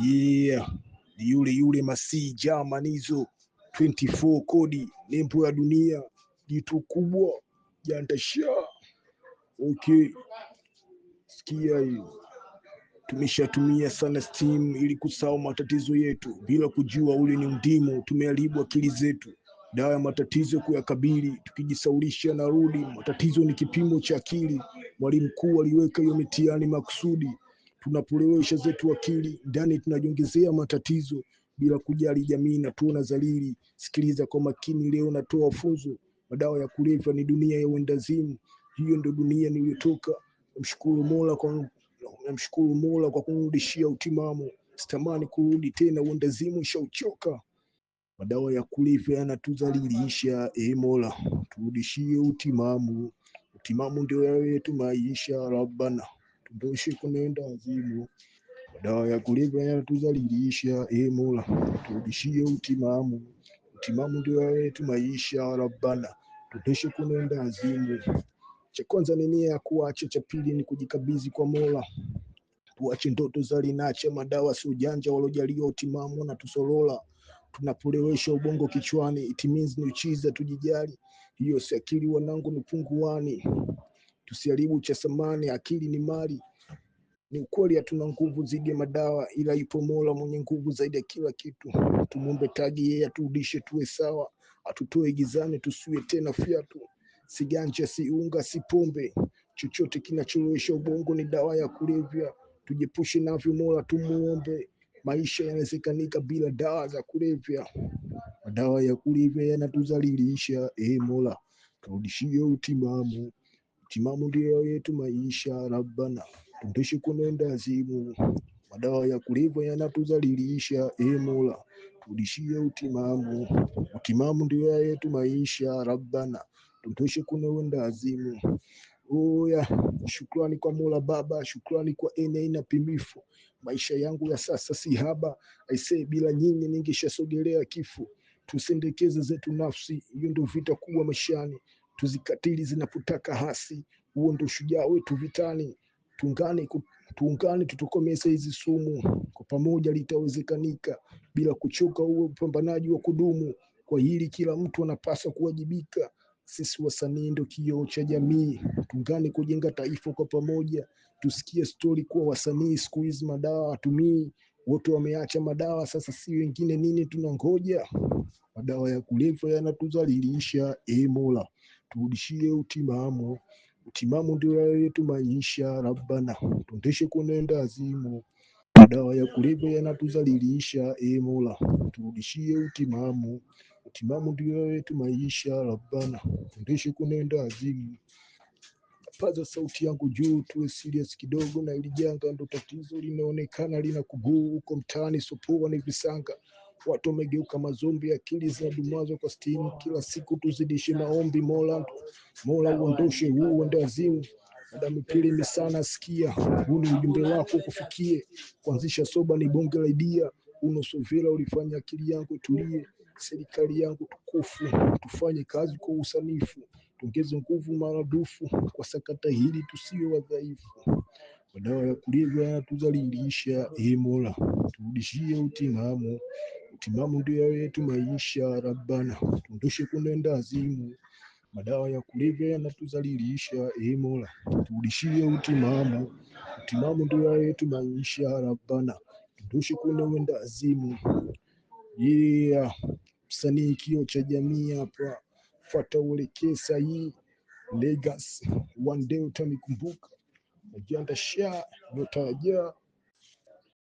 Yeah, yule Masi Jamanizo 24 kodi, nembo ya dunia, jitu kubwa, jantasha. Okay, sikia hiyo. Tumeshatumia sana steam ili kusahau matatizo yetu, bila kujua ule ni mdimu. Tumeharibu akili zetu, dawa ya matatizo kuyakabili, tukijisaulisha na rudi. Matatizo ni kipimo cha akili, mwalimu mkuu aliweka hiyo mitihani makusudi. Tunapolewesha zetu akili, ndani tunajiongezea matatizo, bila kujali jamii na tuona zalili. Sikiliza kwa makini, leo natoa funzo. Madawa ya kulevya ni dunia ya uendazimu, hiyo ndo dunia niliyotoka. Namshukuru Mola kwa kunirudishia utimamu, sitamani kurudi tena uendazimu, shauchoka. Madawa ya kulevya yanatudhalilisha, Mola turudishie utimamu. Utimamu ndio yetu maisha, Rabbana tudoshe kunenda azimu. Madawa ya kulevya yanatudhalilisha, Mola turudishie utimamu. Utimamu ndio yetu maisha, Rabbana tudoshe kunenda azimu. Cha kwanza ni nia ya kuacha, cha pili ni kujikabidhi kwa Mola. Tuache ndoto za linacha, madawa si ujanja, walojaliwa utimamu na tusolola. Tunapolewesha ubongo kichwani, it means ni uchiza, tujijali. Hiyo si akili wanangu, ni punguani. Tusiharibu cha samani, akili ni mali. Ni ukweli hatuna nguvu zidi ya madawa, ila ipo Mola mwenye nguvu zaidi ya kila kitu. Tumuombe taji yeye aturudishe tuwe sawa, atutoe gizani tusiwe tena fiatu. Si ganja, si unga, si pombe, chochote kinacholowesha ubongo ni dawa ya kulevya. Tujepushe navyo, Mola tumuombe. Maisha yanawezekanika bila dawa za kulevya. Madawa ya kulevya yanatudhalilisha, Mola turudishie utimamu. Utimamu ndio yetu maisha, Rabbana tudoshe kunenda azimu. Madawa ya kulevya yanatudhalilisha, Mola turudishie utimamu. Utimamu ndio yetu maisha, Rabbana tudoshe kunenda azimu. Oya, shukrani kwa Mola Baba, shukrani kwa NA na Pimifu. Maisha yangu ya sasa si haba, aisee, bila nyinyi ningeshasogelea kifo. Tusendekeze zetu nafsi, hiyo ndio vita kubwa maishani. Tuzikatili zinapotaka hasi, huo ndio shujaa wetu vitani. Tuungane tutokomeze hizi sumu, kwa pamoja litawezekanika. Bila kuchoka, huo upambanaji wa kudumu. Kwa hili kila mtu anapaswa kuwajibika. Sisi wasanii ndio kioo cha jamii, tuungane kujenga taifa kwa pamoja. Tusikie stori kuwa wasanii siku hizi madawa hatumii, wote wameacha madawa, sasa si wengine nini tunangoja? Madawa ya kulevya yanatudhalilisha, Mola turudishie utimamu. Utimamu ndio yetu maisha, Rabbana tudoshe kunenda azimu. Madawa ya kulevya yanatudhalilisha, Mola turudishie utimamu. Utimamu ndio yetu maisha, Rabbana tudoshe kunenda azimu. Paza sauti yangu juu, tuwe serious kidogo na ili janga, ndo tatizo linaonekana lina kuguu huko mtaani. Sopoa ni visanga, watu wamegeuka mazombi, akili zinadumazwa kwa steam. Kila siku tuzidishe maombi, Mola uondoshe huu uendazimu. Madamu pili misana, sikia huu ni ujumbe wako kufikie. Kuanzisha soba ni bonge la idea, unosovela ulifanya akili yangu tulie. Serikali yangu tukufu, tufanye kazi kwa usanifu, tuongeze nguvu maradufu kwa sakata hili, tusiwe wadhaifu. Madawa ya kulevya yanatudhalilisha, Mola turudishie utimamu. Utimamu ndio yetu maisha, Rabbana tudoshe kunenda azimu. Madawa ya kulevya yanatudhalilisha, Mola turudishie utimamu. Utimamu ndio yetu maisha, Rabbana tudoshe kunenda azimu. Yeah, msanii kioo cha jamii hapa, fuata uelekeo sahihi. Legacy, one day utanikumbuka. Najanda sha notaja